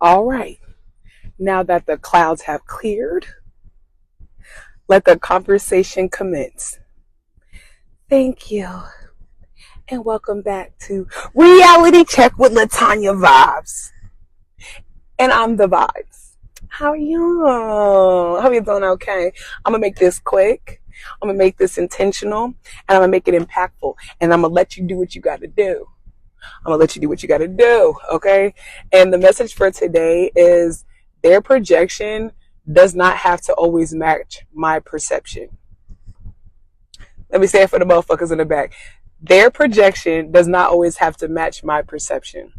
All right. Now that the clouds have cleared, let the conversation commence. Thank you. And welcome back to Reality Check with Latanya Vibes. And I'm the Vibes. How are you? Hope you're doing okay. I'm going to make this quick. I'm going to make this intentional. And I'm going to make it impactful. And I'm going to let you do what you got to do. Okay? And the message for today is their projection does not have to always match my perception. Let me say it for the motherfuckers in the back. Their projection does not always have to match my perception.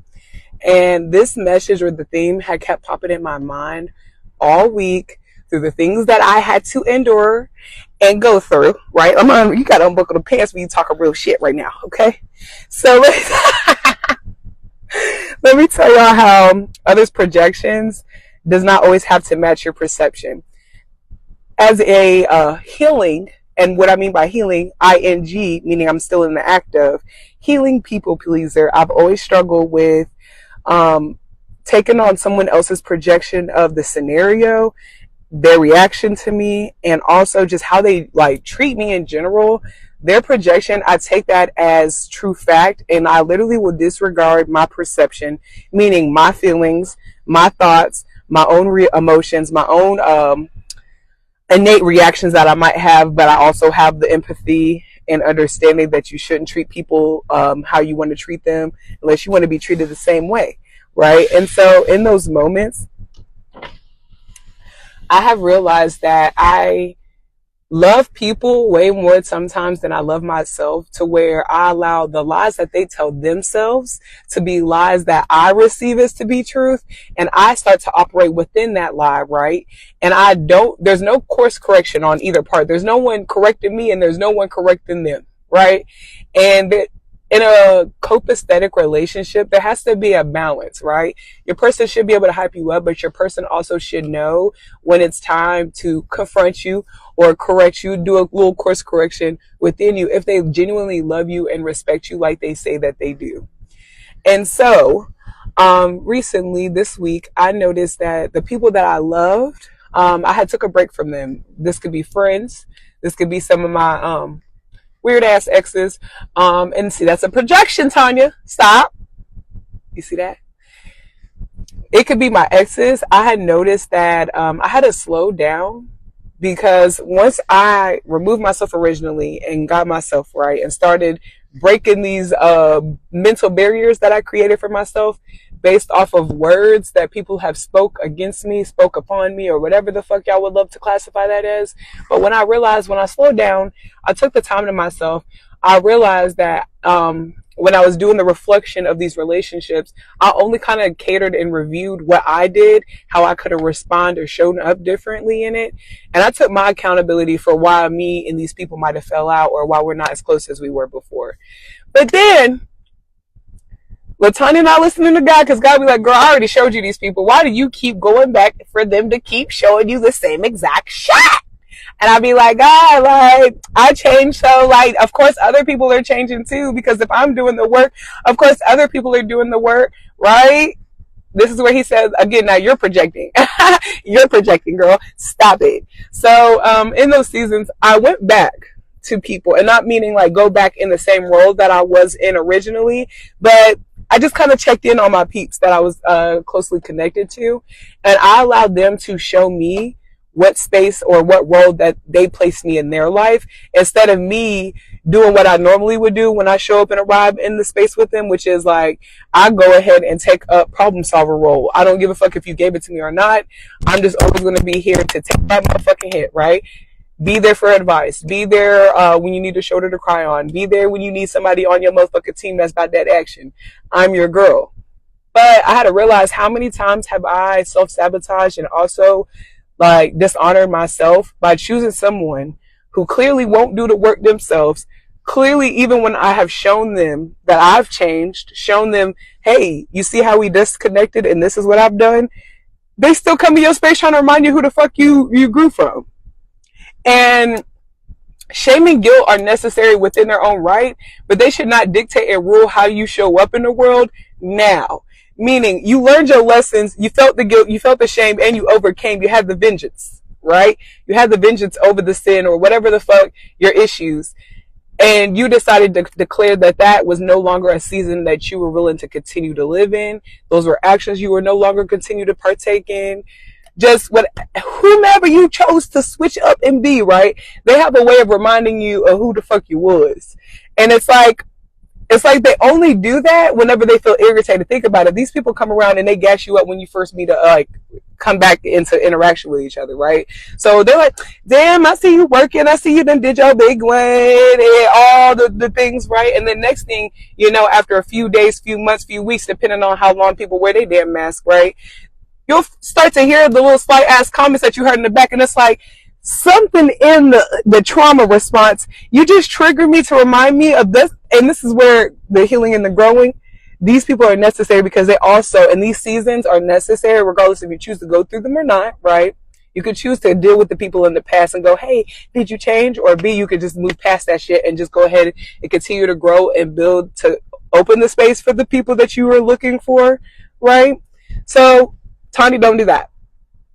And this message or the theme had kept popping in my mind all week through the things that I had to endure and go through, right? You got to unbuckle the pants when you talk real shit right now, okay? So let me tell y'all how others' projections does not always have to match your perception. As a healing, and what I mean by healing, ing, meaning I'm still in the act of healing people pleaser, I've always struggled with taking on someone else's projection of the scenario, their reaction to me, and also just how they like treat me in general. Their projection, I take that as true fact, and I literally will disregard my perception, meaning my feelings, my thoughts, my own emotions, my own innate reactions that I might have, but I also have the empathy and understanding that you shouldn't treat people how you want to treat them unless you want to be treated the same way, right? And so in those moments, I have realized that I love people way more sometimes than I love myself, to where I allow the lies that they tell themselves to be lies that I receive as to be truth. And I start to operate within that lie, right? And there's no course correction on either part. There's no one correcting me and there's no one correcting them, right? And in a copacetic relationship, there has to be a balance, right? Your person should be able to hype you up, but your person also should know when it's time to confront you or correct you, do a little course correction within you if they genuinely love you and respect you like they say that they do. And so, recently this week, I noticed that the people that I loved, I had took a break from them. This could be friends. This could be some of my, weird ass exes. And see, that's a projection, Tanya. Stop. You see that? It could be my exes. I had noticed that I had to slow down, because once I removed myself originally and got myself right and started breaking these mental barriers that I created for myself based off of words that people have spoke against me, spoke upon me, or whatever the fuck y'all would love to classify that as. But when I slowed down, I took the time to myself, I realized that when I was doing the reflection of these relationships, I only kind of catered and reviewed what I did, how I could have responded or shown up differently in it. And I took my accountability for why me and these people might have fell out or why we're not as close as we were before. But then Latanya not listening to God, because God be like, girl, I already showed you these people. Why do you keep going back for them to keep showing you the same exact shit? And I'd be like, God, like, I changed. So, like, of course, other people are changing too, because if I'm doing the work, of course, other people are doing the work, right? This is where he says, again, now you're projecting. You're projecting, girl. Stop it. So, in those seasons, I went back to people, and not meaning like go back in the same role that I was in originally, but I just kind of checked in on my peeps that I was closely connected to, and I allowed them to show me what space or what role that they placed me in their life, instead of me doing what I normally would do when I show up and arrive in the space with them, which is like, I go ahead and take a problem solver role. I don't give a fuck if you gave it to me or not. I'm just always going to be here to take that motherfucking hit, right? Be there for advice. Be there when you need a shoulder to cry on. Be there when you need somebody on your motherfucking team that's about that action. I'm your girl. But I had to realize, how many times have I self-sabotaged and also like dishonored myself by choosing someone who clearly won't do the work themselves. Clearly, even when I have shown them that I've changed, shown them, hey, you see how we disconnected and this is what I've done, they still come to your space trying to remind you who the fuck you grew from. And shame and guilt are necessary within their own right, but they should not dictate and rule how you show up in the world now. Meaning you learned your lessons, you felt the guilt, you felt the shame, and you overcame. You had the vengeance, right? You had the vengeance over the sin or whatever the fuck your issues. And you decided to declare that that was no longer a season that you were willing to continue to live in. Those were actions you were no longer continue to partake in. Just whomever you chose to switch up and be, right? They have a way of reminding you of who the fuck you was. And it's like they only do that whenever they feel irritated. Think about it. These people come around and they gas you up when you first meet, come back into interaction with each other, right? So they're like, damn, I see you working. I see you done did your big one and all the things, right? And then next thing you know, after a few days, few months, few weeks, depending on how long people wear their damn mask, right? You'll start to hear the little slight ass comments that you heard in the back. And it's like something in the trauma response. You just trigger me to remind me of this. And this is where the healing and the growing, these people are necessary because they also, in these seasons, are necessary regardless if you choose to go through them or not, right? You could choose to deal with the people in the past and go, hey, did you change? Or B, you could just move past that shit and just go ahead and continue to grow and build to open the space for the people that you were looking for, right? So Tiny don't do that.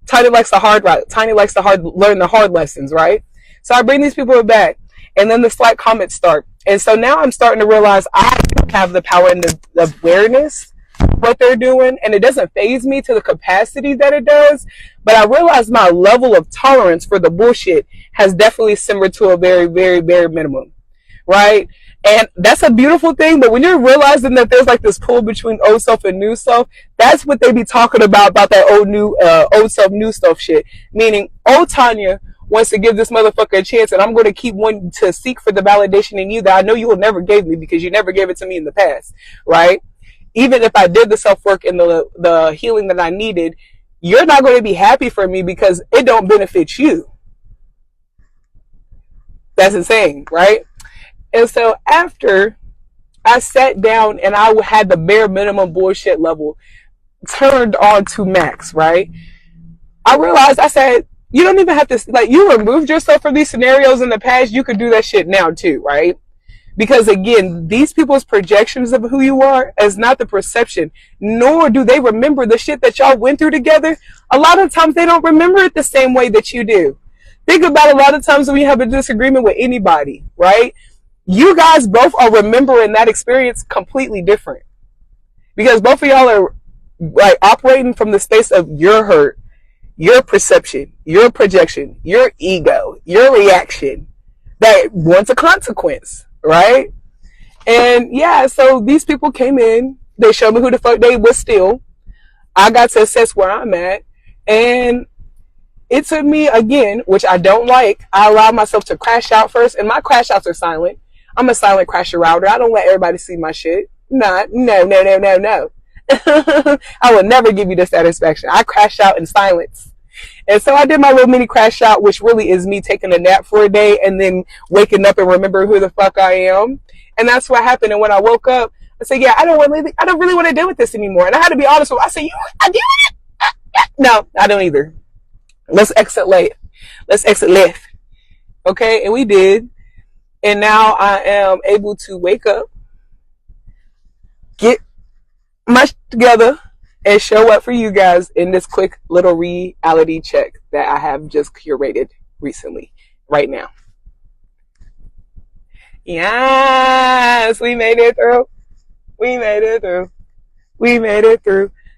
Tiny likes the hard route. Tiny likes to learn the hard lessons, right? So I bring these people back, and then the slight comments start. And so now I'm starting to realize I have the power and the awareness of what they're doing, and it doesn't faze me to the capacity that it does. But I realize my level of tolerance for the bullshit has definitely simmered to a very, very, very minimum, right? And that's a beautiful thing, but when you're realizing that there's like this pull between old self and new self, that's what they be talking about that old self, new self shit. Meaning, old Tanya wants to give this motherfucker a chance, and I'm going to keep wanting to seek for the validation in you that I know you will never give me because you never gave it to me in the past, right? Even if I did the self-work and the healing that I needed, you're not going to be happy for me because it don't benefit you. That's insane, right? And so after I sat down and I had the bare minimum bullshit level turned on to max, right? I realized, I said, you don't even have to, like, you removed yourself from these scenarios in the past. You could do that shit now too, right? Because again, these people's projections of who you are is not the perception, nor do they remember the shit that y'all went through together. A lot of times they don't remember it the same way that you do. Think about a lot of times when we have a disagreement with anybody, right? You guys both are remembering that experience completely different because both of y'all are like operating from the space of your hurt, your perception, your projection, your ego, your reaction that wants a consequence, right? And yeah, so these people came in, they showed me who the fuck they was still. I got to assess where I'm at, and it took me, again, which I don't like, I allowed myself to crash out first, and my crash outs are silent. I'm a silent crasher router. I don't let everybody see my shit. No. I will never give you the satisfaction. I crash out in silence. And so I did my little mini crash out, which really is me taking a nap for a day and then waking up and remember who the fuck I am. And that's what happened. And when I woke up, I said, yeah, I don't really want to deal with this anymore. And I had to be honest with you. I said, I deal with it? No, I don't either. Let's exit left. Okay. And we did. And now I am able to wake up, get my shit together, and show up for you guys in this quick little reality check that I have just curated recently, right now. Yes, we made it through.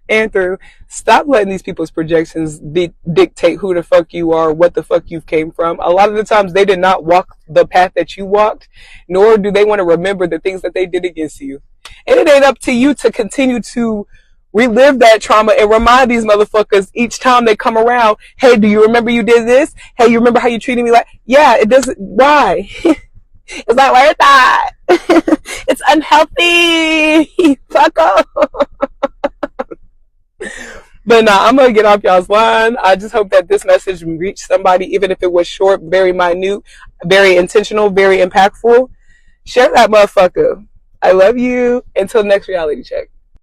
And through. Stop letting these people's projections dictate who the fuck you are, what the fuck you came from. A lot of the times they did not walk the path that you walked, nor do they want to remember the things that they did against you. And it ain't up to you to continue to relive that trauma and remind these motherfuckers each time they come around, hey, do you remember you did this? Hey, you remember how you treated me like, yeah, it doesn't, why? It's not worth that. It's unhealthy. Fuck off. But nah, I'm going to get off y'all's line. I just hope that this message reached somebody, even if it was short, very minute, very intentional, very impactful. Share that motherfucker. I love you. Until next reality check.